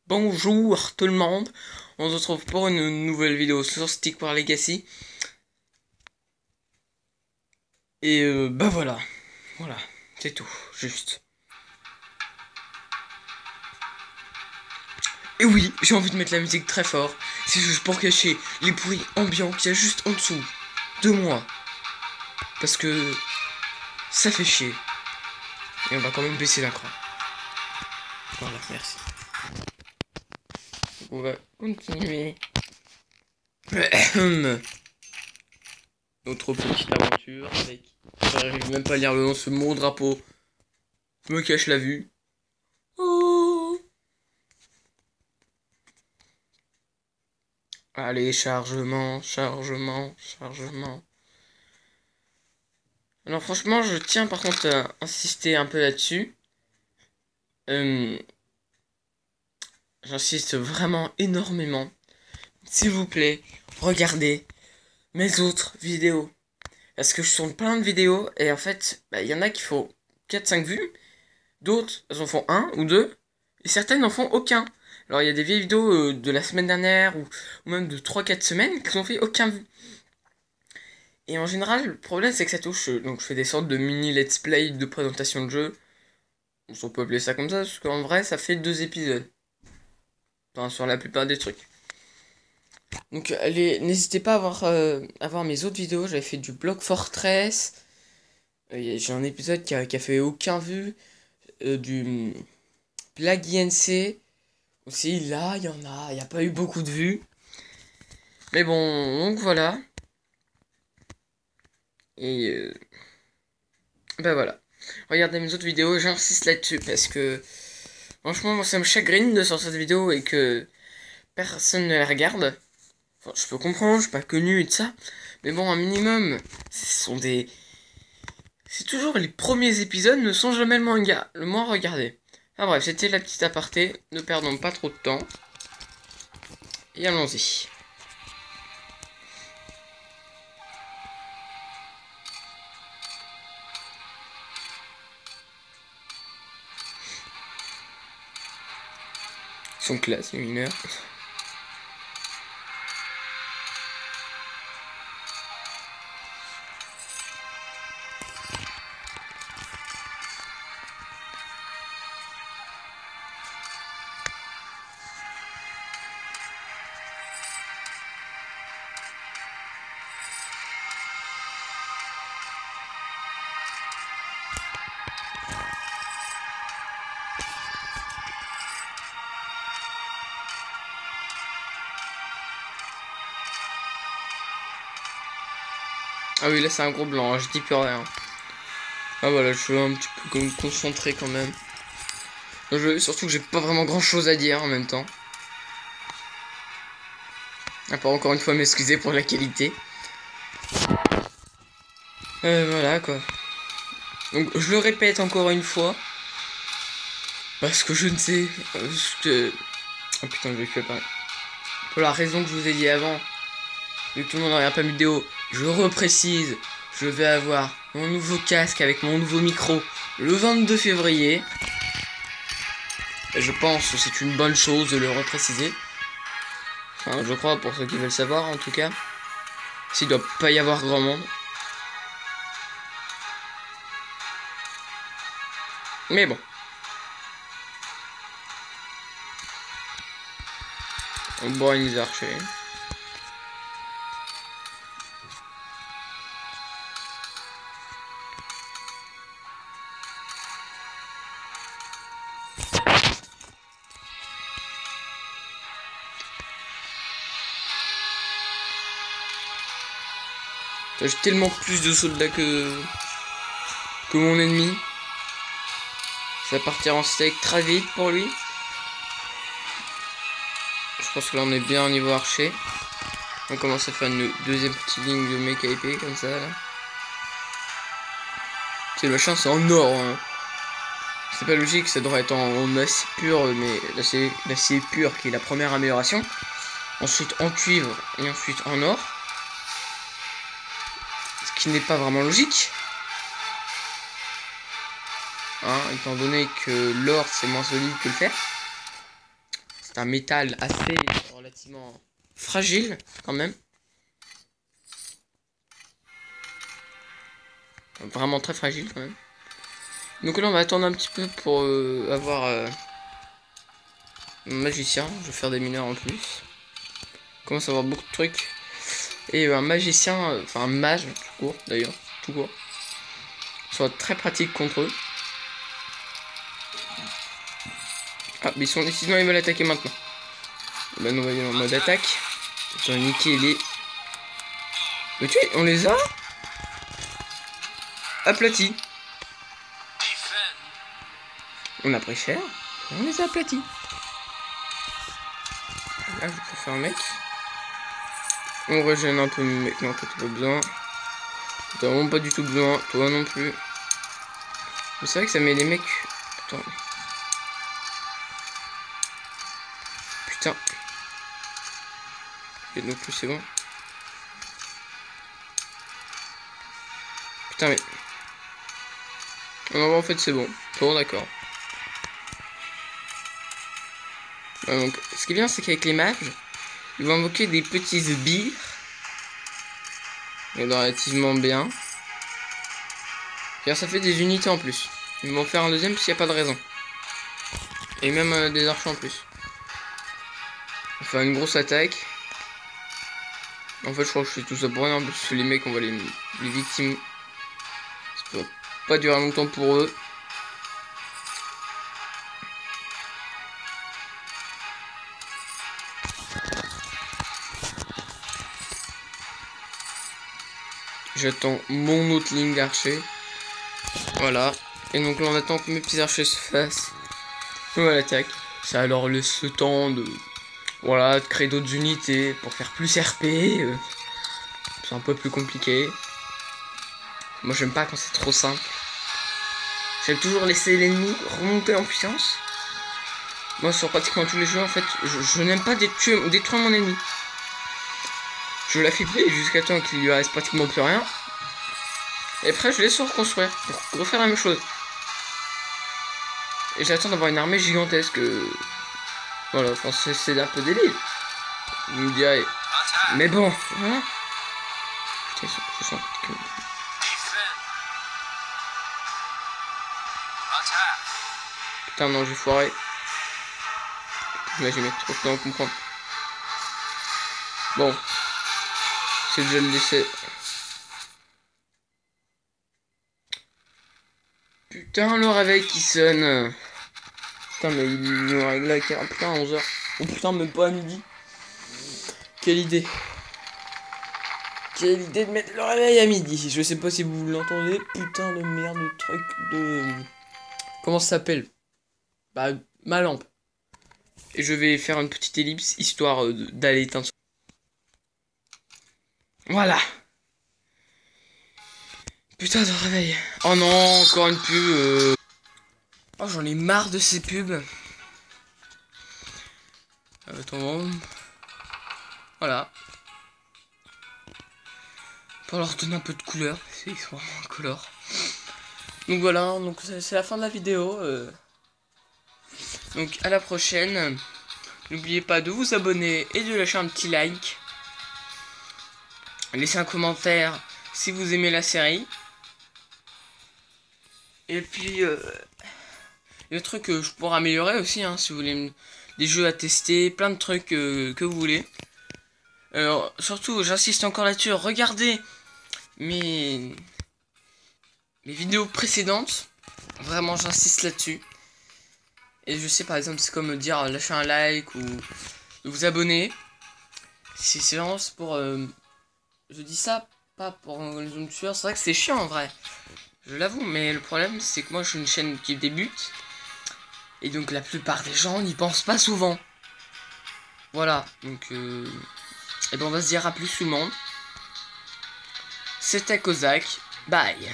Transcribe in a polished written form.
Bonjour tout le monde, on se retrouve pour une nouvelle vidéo sur Stick War Legacy. Et bah voilà, c'est tout, juste. Et oui, j'ai envie de mettre la musique très fort, c'est juste pour cacher les bruits ambiants qu'il y a juste en dessous de moi. Parce que ça fait chier. Et on va quand même baisser la croix. Voilà, merci. On va continuer notre petite aventure avec... J'arrive même pas à lire le nom, ce mon drapeau me cache la vue. Oh. Allez, chargement. Alors franchement, je tiens par contre à insister un peu là-dessus. J'insiste vraiment énormément. S'il vous plaît, regardez mes autres vidéos. Parce que je tourne plein de vidéos et en fait, il y en a qui font 4-5 vues. D'autres, elles en font 1 ou 2. Et certaines n'en font aucun. Alors il y a des vieilles vidéos de la semaine dernière ou même de 3-4 semaines qui n'ont fait aucun vue. Et en général, le problème c'est que ça touche. Donc je fais des sortes de mini let's play de présentation de jeu. On peut appeler ça comme ça, parce qu'en vrai ça fait 2 épisodes. Enfin, sur la plupart des trucs. Donc allez, n'hésitez pas à voir mes autres vidéos. J'avais fait du Block Fortress. J'ai un épisode qui a fait aucun vue. Du Plague INC. Aussi là, il n'y a pas eu beaucoup de vues. Mais bon, donc voilà. Et ben voilà. Regardez mes autres vidéos, j'insiste là-dessus parce que franchement, moi ça me chagrine de sortir cette vidéo et que personne ne la regarde. Enfin, je peux comprendre, je suis pas connu et tout ça. Mais bon, un minimum, ce sont des... C'est toujours les premiers épisodes ne sont jamais le moins regardé. Enfin bref, c'était la petite aparté. Ne perdons pas trop de temps. Et allons-y. Ils sont classe, les mineurs. Ah oui, là c'est un gros blanc, hein, je dis plus rien. Ah voilà, je suis un petit peu me concentrer quand même. Surtout que j'ai pas vraiment grand chose à dire en même temps. À part encore une fois m'excuser pour la qualité. Voilà quoi. Donc je le répète encore une fois. Parce que je ne sais... Oh putain, je vais faire pareil. Pour la raison que je vous ai dit avant. Vu que tout le monde n'a pas mis de vidéo. Je reprécise. Je vais avoir mon nouveau casque avec mon nouveau micro le 22 février. Et je pense que c'est une bonne chose de le repréciser. Enfin, je crois pour ceux qui veulent savoir en tout cas. S'il doit pas y avoir grand monde. Mais bon. On boit les archers. J'ai tellement plus de soldats que mon ennemi. Ça va partir en steak très vite pour lui. Je pense que là on est bien au niveau archer. On commence à faire une deuxième petite ligne de mecha épée comme ça là. C'est le machin, c'est en or. Hein. C'est pas logique, ça devrait être en acier pur, mais l'acier pur qui est la première amélioration. Ensuite en cuivre et ensuite en or. Ce qui n'est pas vraiment logique. Hein, étant donné que l'or c'est moins solide que le fer. C'est un métal assez relativement fragile quand même. Vraiment très fragile quand même. Donc là on va attendre un petit peu pour avoir un magicien. Je vais faire des mineurs en plus. On commence à avoir beaucoup de trucs. Et un magicien, enfin un mage tout court d'ailleurs, tout court. Soit très pratique contre eux. Ah, mais sinon ils veulent attaquer maintenant. Bah nous on va aller en mode attaque. Ils ont niqué les... Mais tu sais, on les a aplatis. On a pris cher. On les a aplatis. Là je peux faire un mec. On régène un peu mes mecs. Non, toi t'as pas besoin. T'as vraiment pas du tout besoin. Toi non plus. Mais c'est vrai que ça met les mecs... Attends. Putain. Et non plus c'est bon. Putain mais... Non en fait c'est bon. Bon d'accord. Donc ce qui est bien c'est qu'avec les mages, ils vont invoquer des petits sbires. Et relativement bien. Car ça fait des unités en plus. Ils vont faire un deuxième s'il n'y a pas de raison. Et même des archers en plus. On va faire une grosse attaque. En fait je crois que je fais tout ça pour rien. Parce que les mecs on va les victimes. Ça va pas durer longtemps pour eux. J'attends mon autre ligne d'archers. Voilà. Et donc là on attend que mes petits archers se fassent. On va l'attaque. Ça alors laisse le temps de... Voilà, de créer d'autres unités pour faire plus RP. C'est un peu plus compliqué. Moi j'aime pas quand c'est trop simple. J'aime toujours laisser l'ennemi remonter en puissance. Moi sur pratiquement tous les jeux en fait, je n'aime pas détruire mon ennemi. Je la fais play jusqu'à temps qu'il lui reste pratiquement plus rien. Et après je laisse reconstruire pour refaire la même chose. Et j'attends d'avoir une armée gigantesque. Voilà, enfin c'est un peu débile. Vous me direz. Mais bon, voilà. Putain, je sens que... Putain non j'ai foiré. Là j'ai mis trop de temps à comprendre. Bon. C'est déjà le décès. Putain le réveil qui sonne. Putain mais il nous règle là putain à 11h. Oh putain même pas à midi. Quelle idée. Quelle idée de mettre le réveil à midi. Je sais pas si vous l'entendez. Putain de merde de truc de... Comment ça s'appelle? Bah ma lampe. Et je vais faire une petite ellipse histoire d'aller éteindre. Voilà. Putain de réveil. Oh non, encore une pub. Oh j'en ai marre de ces pubs. Attends. Voilà. Pour leur donner un peu de couleur. C'est vraiment color. Donc voilà, donc c'est la fin de la vidéo. Donc à la prochaine. N'oubliez pas de vous abonner et de lâcher un petit like. Laissez un commentaire si vous aimez la série. Et puis le truc que je pourrais améliorer aussi, hein, si vous voulez des jeux à tester, plein de trucs que vous voulez. Alors surtout j'insiste encore là-dessus, regardez mes vidéos précédentes. Vraiment j'insiste là-dessus. Et je sais par exemple c'est comme dire lâcher un like ou de vous abonner. C'est vraiment pour... je dis ça pas pour une tueur, c'est vrai que c'est chiant en vrai. Je l'avoue, mais le problème c'est que moi je suis une chaîne qui débute. Et donc la plupart des gens n'y pensent pas souvent. Voilà, donc et ben on va se dire à plus tout le monde. C'était Kozak, bye.